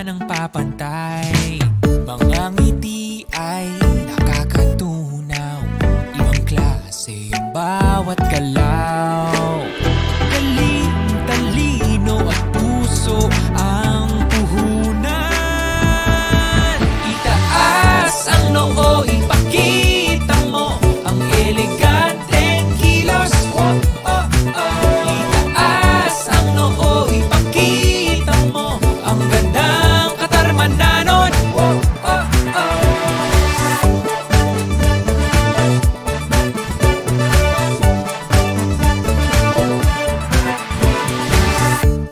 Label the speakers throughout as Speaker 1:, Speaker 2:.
Speaker 1: ng papantay. Mga ngiti ay nakakatunaw, ibang klase yung bawat galaw. Galing, talino at puso ang puhunan. Itaas ang noo, ipakita mo ang eleganteng kilos. Itaas ang noo, ipakita mo ang gandang katarmananon.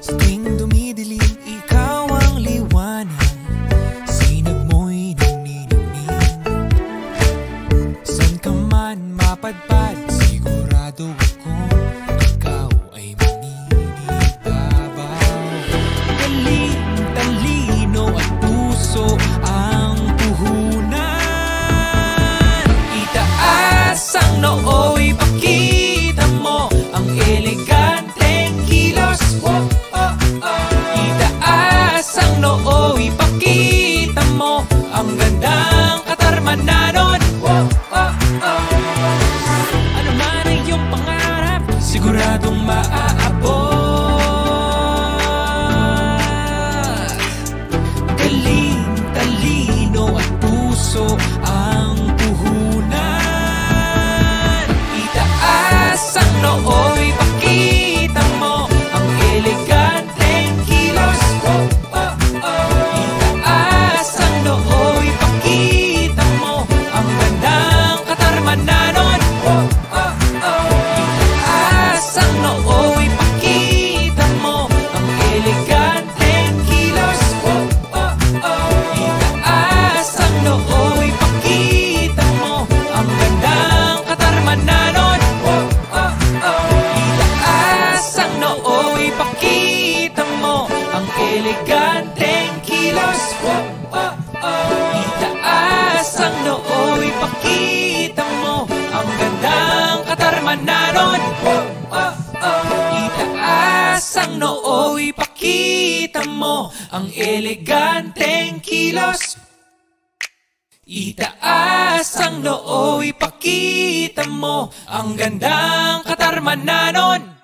Speaker 1: Sa tuwing dumidilim, ikaw ang liwanag, sinag mo'y nagniningning. San ka man mapadpad, sigurado akong ikaw ay maninibabaw. Galing, talino at puso ang puhunan. Itaas ang noo, ipakita mo ang eleganteng kilos. Itaas ang noo, ipakita mo ang gandang katarmananon. Ano man ang iyong pangarap, siguradong maaabot. Galing, talino at puso ang puhunan. Itaas ang noo, ipakita mo ang eleganteng kilos. Itaas ang noo, ipakita mo ang gandang katarmananon. Itaas ang noo, ipakita mo ang eleganteng kilos. Itaas ang noo, ipakita mo ang gandang katarmananon. Itaas ang noo, ipakita mo ang eleganteng kilos. Itaas ang noo, ipakita mo ang gandang katarmananon. Itaas ang noo, ipakita mo ang eleganteng kilos. Itaas ang noo, ipakita mo ang gandang katarmananon.